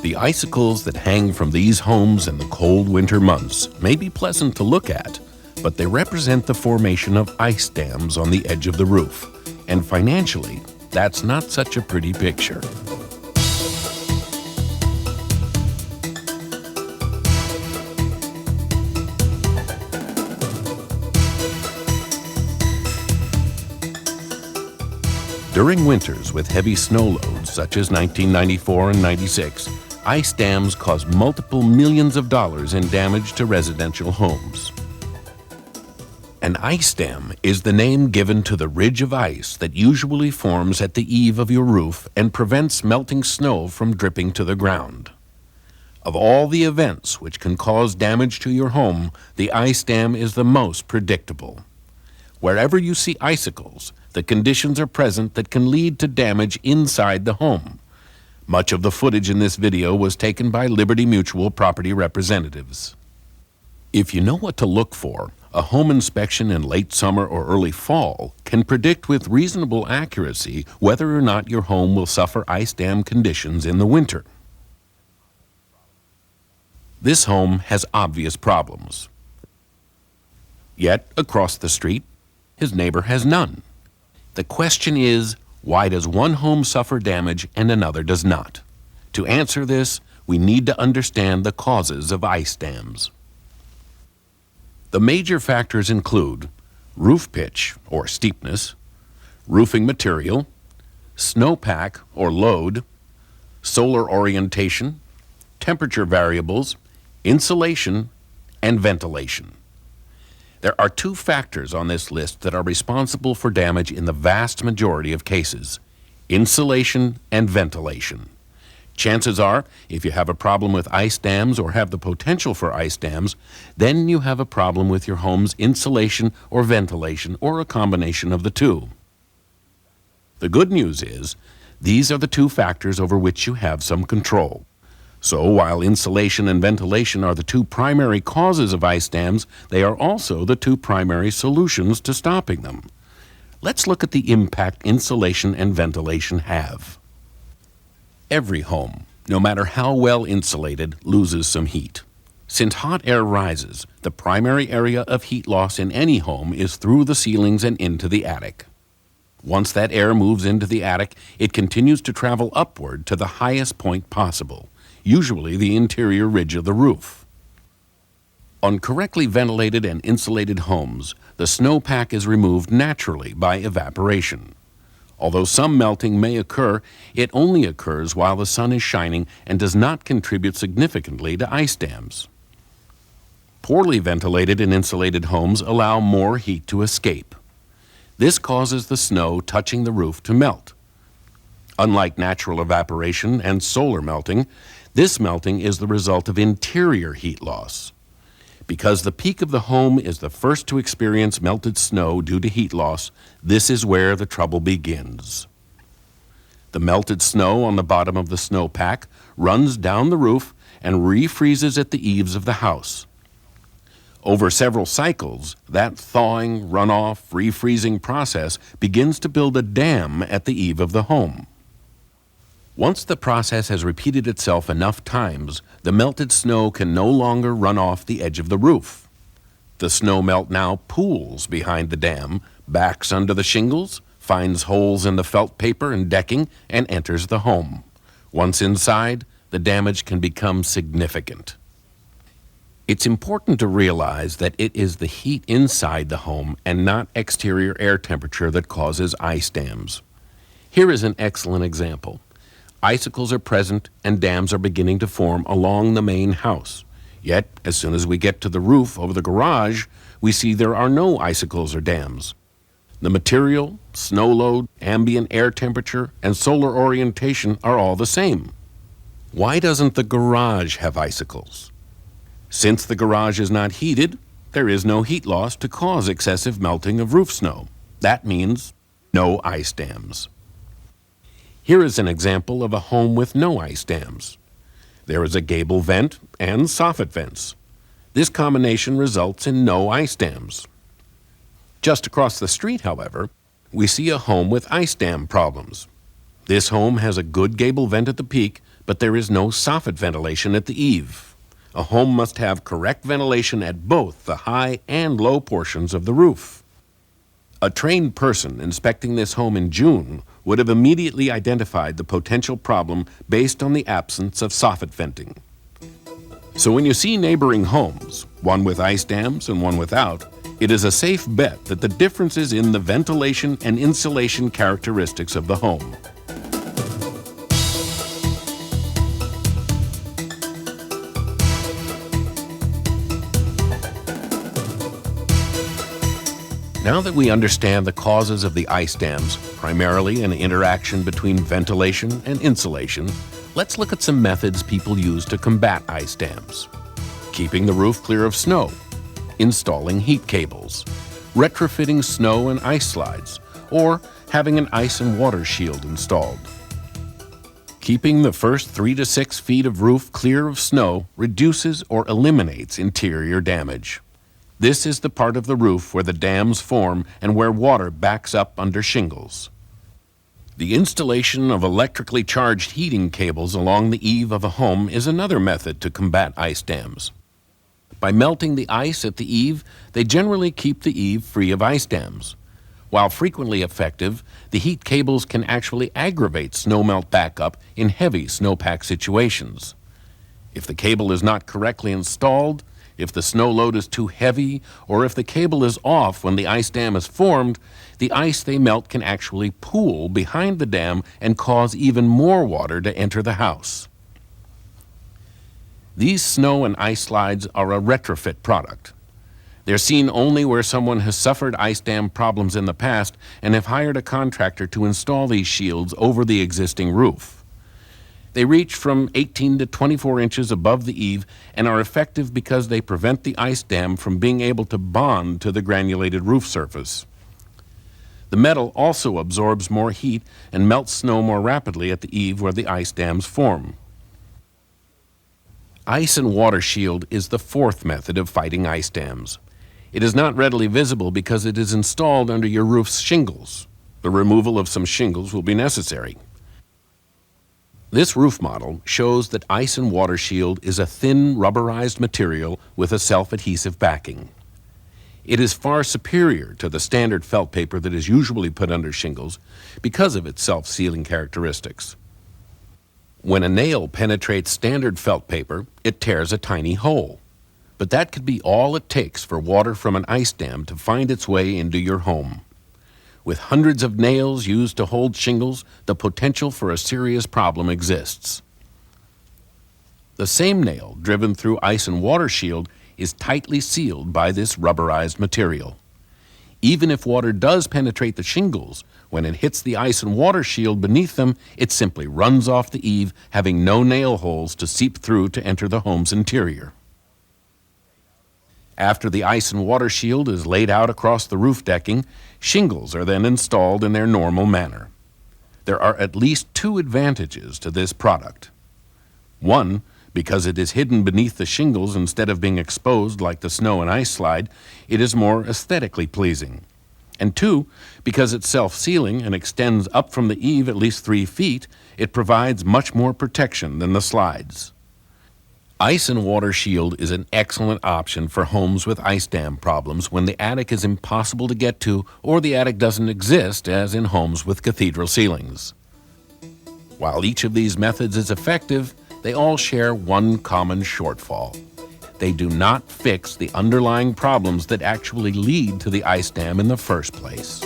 The icicles that hang from these homes in the cold winter months may be pleasant to look at, but they represent the formation of ice dams on the edge of the roof. And financially, that's not such a pretty picture. During winters with heavy snow loads, such as 1994 and 96, ice dams cause multiple millions of dollars in damage to residential homes. An ice dam is the name given to the ridge of ice that usually forms at the eave of your roof and prevents melting snow from dripping to the ground. Of all the events which can cause damage to your home, the ice dam is the most predictable. Wherever you see icicles, the conditions are present that can lead to damage inside the home. Much of the footage in this video was taken by Liberty Mutual property representatives. If you know what to look for, a home inspection in late summer or early fall can predict with reasonable accuracy whether or not your home will suffer ice dam conditions in the winter. This home has obvious problems. Yet, across the street, his neighbor has none. The question is, why does one home suffer damage and another does not? To answer this, we need to understand the causes of ice dams. The major factors include roof pitch or steepness, roofing material, snowpack or load, solar orientation, temperature variables, insulation, and ventilation. There are two factors on this list that are responsible for damage in the vast majority of cases: insulation and ventilation. Chances are, if you have a problem with ice dams or have the potential for ice dams, then you have a problem with your home's insulation or ventilation, or a combination of the two. The good news is, these are the two factors over which you have some control. So while insulation and ventilation are the two primary causes of ice dams, they are also the two primary solutions to stopping them. Let's look at the impact insulation and ventilation have. Every home, no matter how well insulated, loses some heat. Since hot air rises, the primary area of heat loss in any home is through the ceilings and into the attic. Once that air moves into the attic, it continues to travel upward to the highest point possible, usually the interior ridge of the roof. On correctly ventilated and insulated homes, the snowpack is removed naturally by evaporation. Although some melting may occur, it only occurs while the sun is shining and does not contribute significantly to ice dams. Poorly ventilated and insulated homes allow more heat to escape. This causes the snow touching the roof to melt. Unlike natural evaporation and solar melting, this melting is the result of interior heat loss. Because the peak of the home is the first to experience melted snow due to heat loss, this is where the trouble begins. The melted snow on the bottom of the snowpack runs down the roof and refreezes at the eaves of the house. Over several cycles, that thawing, runoff, refreezing process begins to build a dam at the eave of the home. Once the process has repeated itself enough times, the melted snow can no longer run off the edge of the roof. The snow melt now pools behind the dam, backs under the shingles, finds holes in the felt paper and decking, and enters the home. Once inside, the damage can become significant. It's important to realize that it is the heat inside the home and not exterior air temperature that causes ice dams. Here is an excellent example. Icicles are present and dams are beginning to form along the main house. Yet, as soon as we get to the roof over the garage, we see there are no icicles or dams. The material, snow load, ambient air temperature, and solar orientation are all the same. Why doesn't the garage have icicles? Since the garage is not heated, there is no heat loss to cause excessive melting of roof snow. That means no ice dams. Here is an example of a home with no ice dams. There is a gable vent and soffit vents. This combination results in no ice dams. Just across the street, however, we see a home with ice dam problems. This home has a good gable vent at the peak, but there is no soffit ventilation at the eave. A home must have correct ventilation at both the high and low portions of the roof. A trained person inspecting this home in June would have immediately identified the potential problem based on the absence of soffit venting. So when you see neighboring homes, one with ice dams and one without, it is a safe bet that the difference is in the ventilation and insulation characteristics of the home. Now that we understand the causes of the ice dams, primarily an interaction between ventilation and insulation, let's look at some methods people use to combat ice dams. Keeping the roof clear of snow, installing heat cables, retrofitting snow and ice slides, or having an ice and water shield installed. Keeping the first 3 to 6 feet of roof clear of snow reduces or eliminates interior damage. This is the part of the roof where the dams form and where water backs up under shingles. The installation of electrically charged heating cables along the eave of a home is another method to combat ice dams. By melting the ice at the eave, they generally keep the eave free of ice dams. While frequently effective, the heat cables can actually aggravate snowmelt backup in heavy snowpack situations. If the cable is not correctly installed, if the snow load is too heavy, or if the cable is off when the ice dam is formed, the ice they melt can actually pool behind the dam and cause even more water to enter the house. These snow and ice slides are a retrofit product. They're seen only where someone has suffered ice dam problems in the past and have hired a contractor to install these shields over the existing roof. They reach from 18 to 24 inches above the eave and are effective because they prevent the ice dam from being able to bond to the granulated roof surface. The metal also absorbs more heat and melts snow more rapidly at the eave where the ice dams form. Ice and water shield is the fourth method of fighting ice dams. It is not readily visible because it is installed under your roof's shingles. The removal of some shingles will be necessary. This roof model shows that ice and water shield is a thin rubberized material with a self-adhesive backing. It is far superior to the standard felt paper that is usually put under shingles because of its self-sealing characteristics. When a nail penetrates standard felt paper, it tears a tiny hole. But that could be all it takes for water from an ice dam to find its way into your home. With hundreds of nails used to hold shingles, the potential for a serious problem exists. The same nail driven through ice and water shield is tightly sealed by this rubberized material. Even if water does penetrate the shingles, when it hits the ice and water shield beneath them, it simply runs off the eave, having no nail holes to seep through to enter the home's interior. After the ice and water shield is laid out across the roof decking, shingles are then installed in their normal manner. There are at least 2 advantages to this product. One, because it is hidden beneath the shingles instead of being exposed like the snow and ice slide, it is more aesthetically pleasing. And 2, because it's self-sealing and extends up from the eave at least 3 feet, it provides much more protection than the slides. Ice and water shield is an excellent option for homes with ice dam problems when the attic is impossible to get to or the attic doesn't exist, as in homes with cathedral ceilings. While each of these methods is effective, they all share one common shortfall. They do not fix the underlying problems that actually lead to the ice dam in the first place.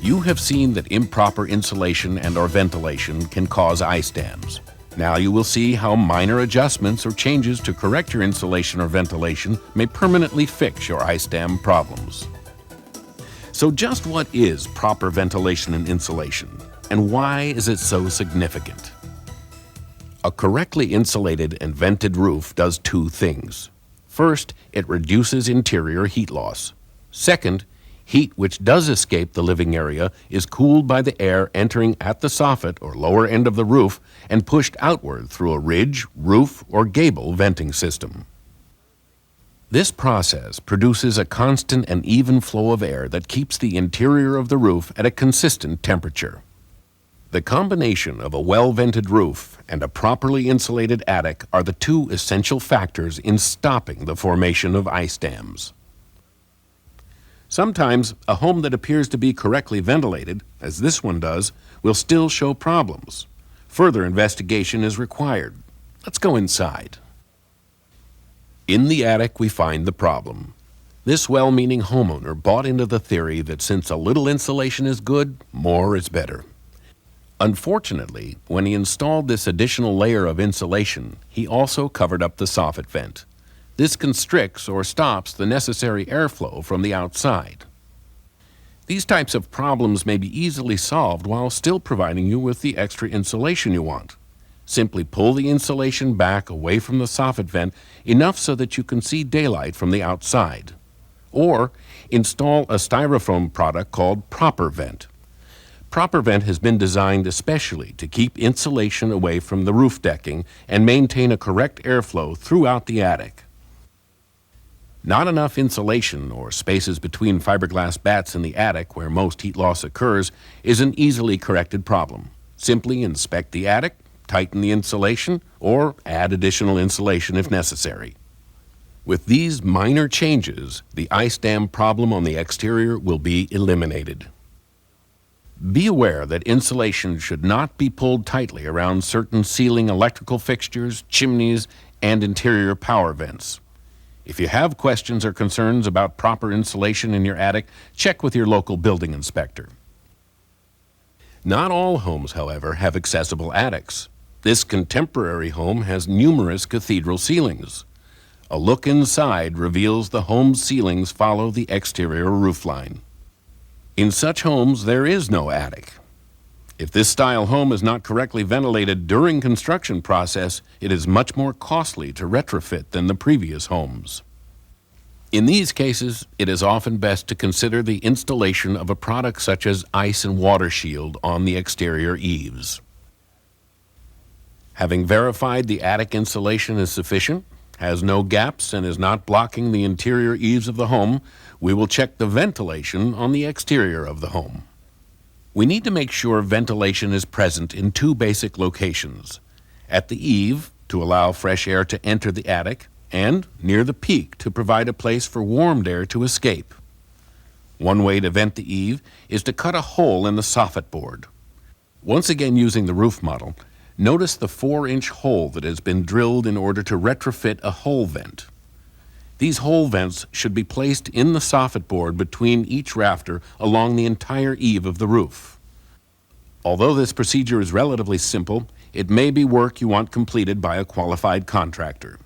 You have seen that improper insulation and/or ventilation can cause ice dams. Now you will see how minor adjustments or changes to correct your insulation or ventilation may permanently fix your ice dam problems. So just what is proper ventilation and insulation, and why is it so significant? A correctly insulated and vented roof does 2 things. First, it reduces interior heat loss. Second, heat which does escape the living area is cooled by the air entering at the soffit or lower end of the roof and pushed outward through a ridge, roof, or gable venting system. This process produces a constant and even flow of air that keeps the interior of the roof at a consistent temperature. The combination of a well-vented roof and a properly insulated attic are the two essential factors in stopping the formation of ice dams. Sometimes a home that appears to be correctly ventilated, as this one does, will still show problems. Further investigation is required. Let's go inside. In the attic, we find the problem. This well-meaning homeowner bought into the theory that since a little insulation is good, more is better. Unfortunately, when he installed this additional layer of insulation, he also covered up the soffit vent. This constricts or stops the necessary airflow from the outside. These types of problems may be easily solved while still providing you with the extra insulation you want. Simply pull the insulation back away from the soffit vent enough so that you can see daylight from the outside. Or install a styrofoam product called Proper Vent. Proper Vent has been designed especially to keep insulation away from the roof decking and maintain a correct airflow throughout the attic. Not enough insulation or spaces between fiberglass batts in the attic where most heat loss occurs is an easily corrected problem. Simply inspect the attic, tighten the insulation, or add additional insulation if necessary. With these minor changes, the ice dam problem on the exterior will be eliminated. Be aware that insulation should not be pulled tightly around certain ceiling electrical fixtures, chimneys, and interior power vents. If you have questions or concerns about proper insulation in your attic, check with your local building inspector. Not all homes, however, have accessible attics. This contemporary home has numerous cathedral ceilings. A look inside reveals the home's ceilings follow the exterior roofline. In such homes, there is no attic. If this style home is not correctly ventilated during construction process, it is much more costly to retrofit than the previous homes. In these cases, it is often best to consider the installation of a product such as ice and water shield on the exterior eaves. Having verified the attic insulation is sufficient, has no gaps, and is not blocking the interior eaves of the home, we will check the ventilation on the exterior of the home. We need to make sure ventilation is present in two basic locations: at the eave to allow fresh air to enter the attic, and near the peak to provide a place for warmed air to escape. One way to vent the eave is to cut a hole in the soffit board. Once again, using the roof model, notice the 4-inch hole that has been drilled in order to retrofit a hole vent. These hole vents should be placed in the soffit board between each rafter along the entire eave of the roof. Although this procedure is relatively simple, it may be work you want completed by a qualified contractor.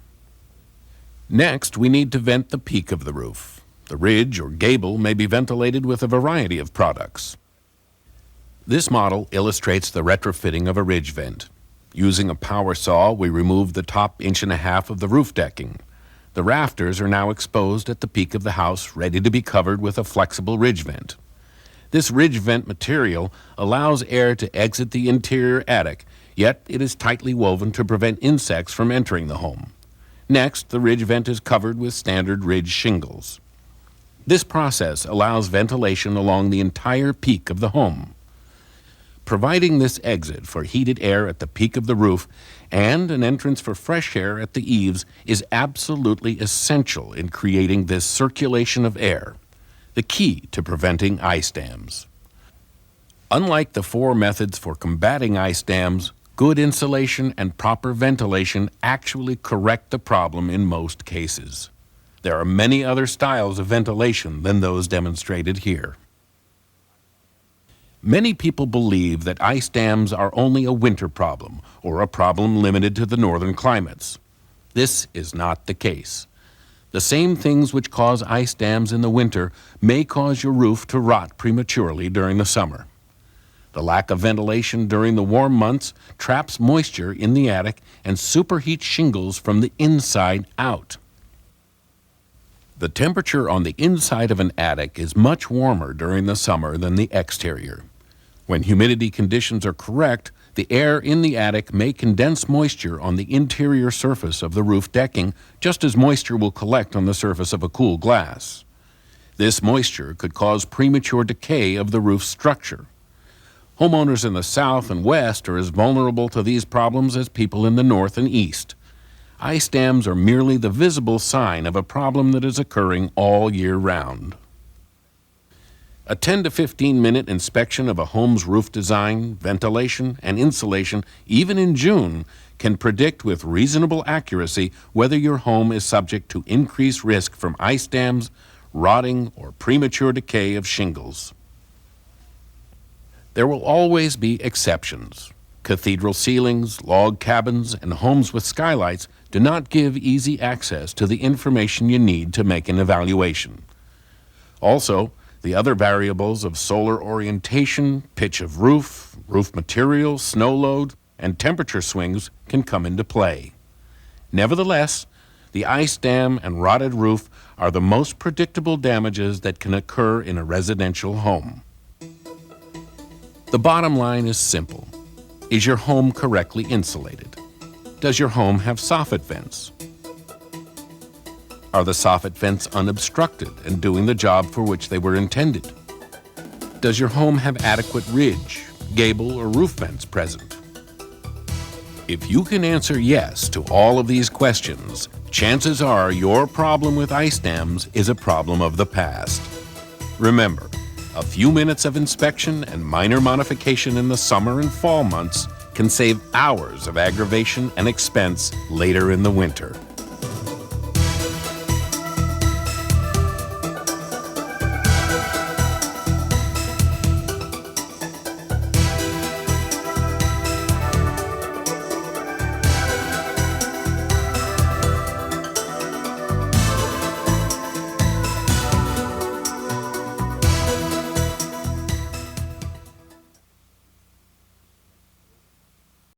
Next, we need to vent the peak of the roof. The ridge or gable may be ventilated with a variety of products. This model illustrates the retrofitting of a ridge vent. Using a power saw, we remove the top 1.5 inches of the roof decking. The rafters are now exposed at the peak of the house, ready to be covered with a flexible ridge vent. This ridge vent material allows air to exit the interior attic, yet it is tightly woven to prevent insects from entering the home. Next, the ridge vent is covered with standard ridge shingles. This process allows ventilation along the entire peak of the home. Providing this exit for heated air at the peak of the roof and an entrance for fresh air at the eaves is absolutely essential in creating this circulation of air, the key to preventing ice dams. Unlike the 4 methods for combating ice dams, good insulation and proper ventilation actually correct the problem in most cases. There are many other styles of ventilation than those demonstrated here. Many people believe that ice dams are only a winter problem or a problem limited to the northern climates. This is not the case. The same things which cause ice dams in the winter may cause your roof to rot prematurely during the summer. The lack of ventilation during the warm months traps moisture in the attic and superheats shingles from the inside out. The temperature on the inside of an attic is much warmer during the summer than the exterior. When humidity conditions are correct, the air in the attic may condense moisture on the interior surface of the roof decking, just as moisture will collect on the surface of a cool glass. This moisture could cause premature decay of the roof structure. Homeowners in the south and west are as vulnerable to these problems as people in the north and east. Ice dams are merely the visible sign of a problem that is occurring all year round. A 10 to 15 minute inspection of a home's roof design, ventilation, and insulation, even in June, can predict with reasonable accuracy whether your home is subject to increased risk from ice dams, rotting, or premature decay of shingles. There will always be exceptions. Cathedral ceilings, log cabins, and homes with skylights do not give easy access to the information you need to make an evaluation. Also, the other variables of solar orientation, pitch of roof, roof material, snow load, and temperature swings can come into play. Nevertheless, the ice dam and rotted roof are the most predictable damages that can occur in a residential home. The bottom line is simple. Is your home correctly insulated? Does your home have soffit vents? Are the soffit vents unobstructed and doing the job for which they were intended? Does your home have adequate ridge, gable, or roof vents present? If you can answer yes to all of these questions, chances are your problem with ice dams is a problem of the past. Remember, a few minutes of inspection and minor modification in the summer and fall months can save hours of aggravation and expense later in the winter.